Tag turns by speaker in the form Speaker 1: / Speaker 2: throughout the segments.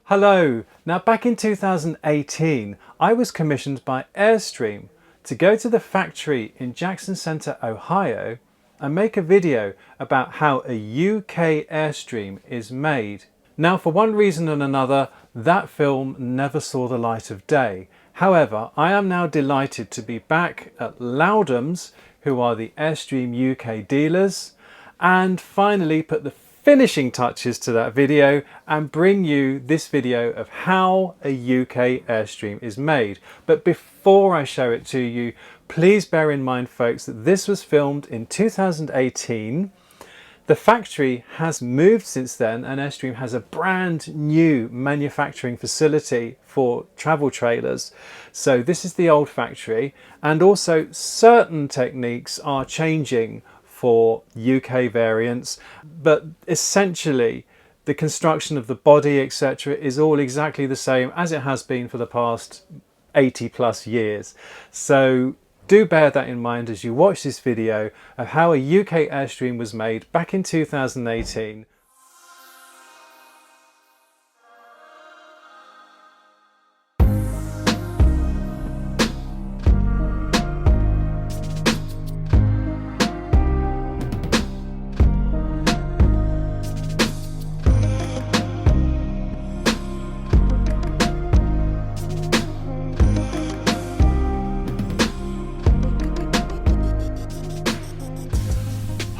Speaker 1: Hello! Now back in 2018 I was commissioned by Airstream to go to the factory in Jackson Center, Ohio and make a video about how a UK Airstream is made. Now for one reason and another that film never saw the light of day. However, I am now delighted to be back at Lowdhams, who are the Airstream UK dealers, and finally put the finishing touches to that video and bring you this video of how a UK Airstream is made. But before I show it to you, please bear in mind folks that this was filmed in 2018. The factory has moved since then and Airstream has a brand new manufacturing facility for travel trailers. So this is the old factory, and also certain techniques are changing for UK variants, but essentially the construction of the body etc is all exactly the same as it has been for the past 80 plus years. So do bear that in mind as you watch this video of how a UK Airstream was made back in 2018.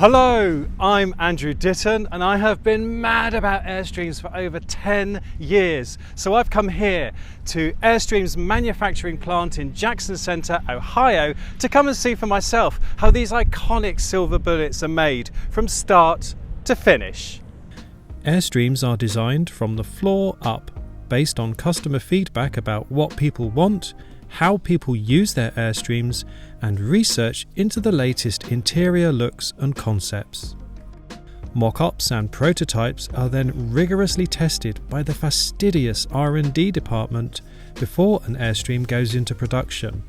Speaker 1: Hello, I'm Andrew Ditton and I have been mad about Airstreams for over 10 years. So I've come here to Airstream's manufacturing plant in Jackson Center, Ohio to come and see for myself how these iconic silver bullets are made from start to finish.
Speaker 2: Airstreams are designed from the floor up, based on customer feedback about what people want, how people use their Airstreams, and research into the latest interior looks and concepts. Mock-ups and prototypes are then rigorously tested by the fastidious R&D department before an Airstream goes into production.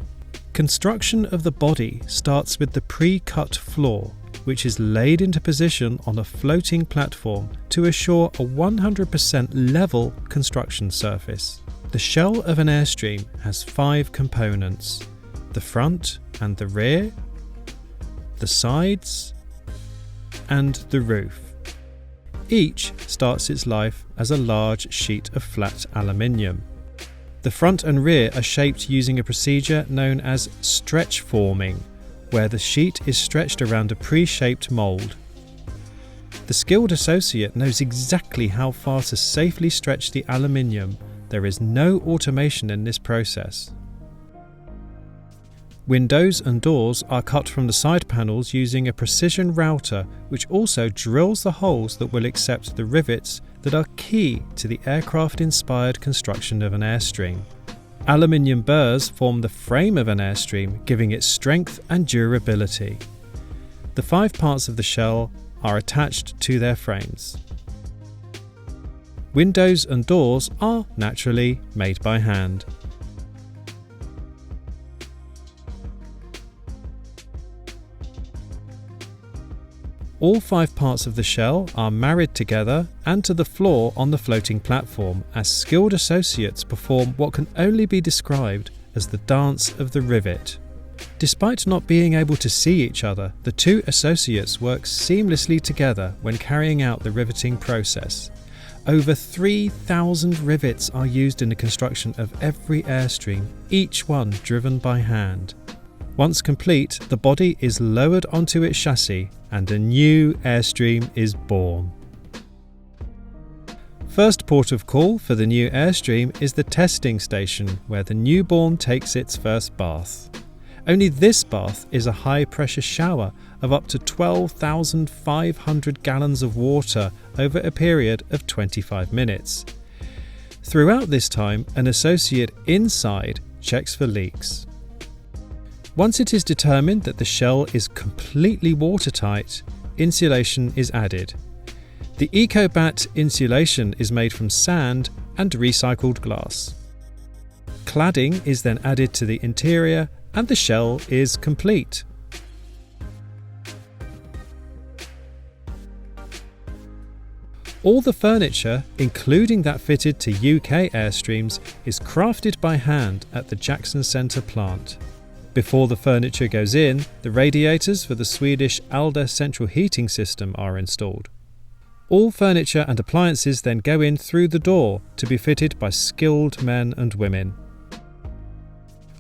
Speaker 2: Construction of the body starts with the pre-cut floor, which is laid into position on a floating platform to assure a 100% level construction surface. The shell of an Airstream has 5 components: the front and the rear, the sides, and the roof. Each starts its life as a large sheet of flat aluminium. The front and rear are shaped using a procedure known as stretch forming, where the sheet is stretched around a pre-shaped mould. The skilled associate knows exactly how far to safely stretch the aluminium. There is no automation in this process. Windows and doors are cut from the side panels using a precision router, which also drills the holes that will accept the rivets that are key to the aircraft-inspired construction of an Airstream. Aluminium burrs form the frame of an Airstream, giving it strength and durability. The 5 parts of the shell are attached to their frames. Windows and doors are naturally made by hand. All 5 parts of the shell are married together and to the floor on the floating platform as skilled associates perform what can only be described as the dance of the rivet. Despite not being able to see each other, the 2 associates work seamlessly together when carrying out the riveting process. Over 3,000 rivets are used in the construction of every Airstream, each one driven by hand. Once complete, the body is lowered onto its chassis and a new Airstream is born. First port of call for the new Airstream is the testing station, where the newborn takes its first bath. Only this bath is a high-pressure shower of up to 12,500 gallons of water over a period of 25 minutes. Throughout this time, an associate inside checks for leaks. Once it is determined that the shell is completely watertight, insulation is added. The EcoBat insulation is made from sand and recycled glass. Cladding is then added to the interior and the shell is complete. All the furniture, including that fitted to UK Airstreams, is crafted by hand at the Jackson Centre plant. Before the furniture goes in, the radiators for the Swedish Alda central heating system are installed. All furniture and appliances then go in through the door to be fitted by skilled men and women.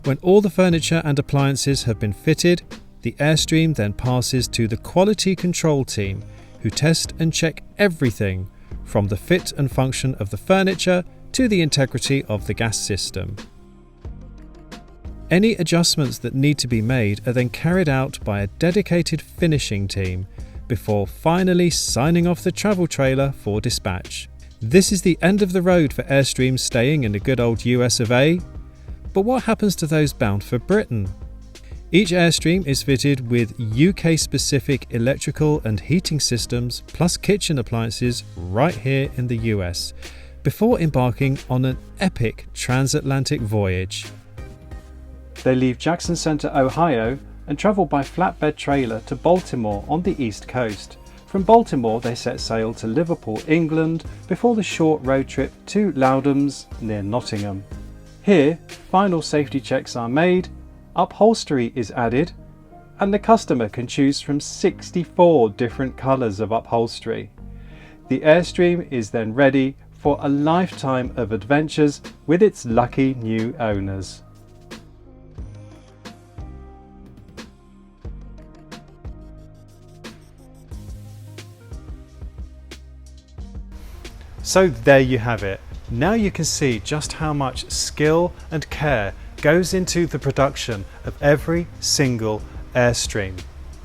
Speaker 2: When all the furniture and appliances have been fitted, the Airstream then passes to the quality control team, who test and check everything from the fit and function of the furniture to the integrity of the gas system. Any adjustments that need to be made are then carried out by a dedicated finishing team before finally signing off the travel trailer for dispatch. This is the end of the road for Airstreams staying in the good old US of A. But what happens to those bound for Britain? Each Airstream is fitted with UK-specific electrical and heating systems plus kitchen appliances right here in the US, before embarking on an epic transatlantic voyage.
Speaker 1: They leave Jackson Centre, Ohio and travel by flatbed trailer to Baltimore on the east coast. From Baltimore they set sail to Liverpool, England, before the short road trip to Lowdhams near Nottingham. Here, final safety checks are made, upholstery is added, and the customer can choose from 64 different colours of upholstery. The Airstream is then ready for a lifetime of adventures with its lucky new owners. So there you have it. Now you can see just how much skill and care goes into the production of every single Airstream.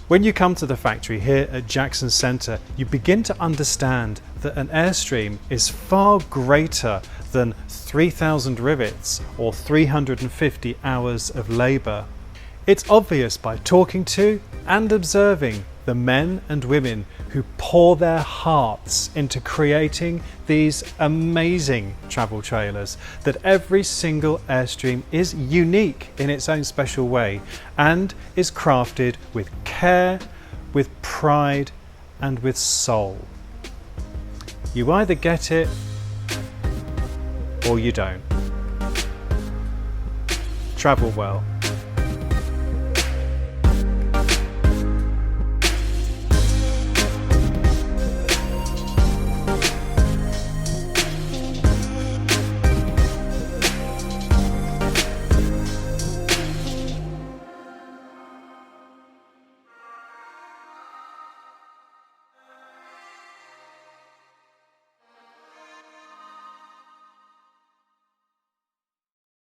Speaker 1: When you come to the factory here at Jackson Centre, you begin to understand that an Airstream is far greater than 3,000 rivets or 350 hours of labour. It's obvious by talking to and observing the men and women who pour their hearts into creating these amazing travel trailers that every single Airstream is unique in its own special way and is crafted with care, with pride and with soul. You either get it or you don't. Travel well.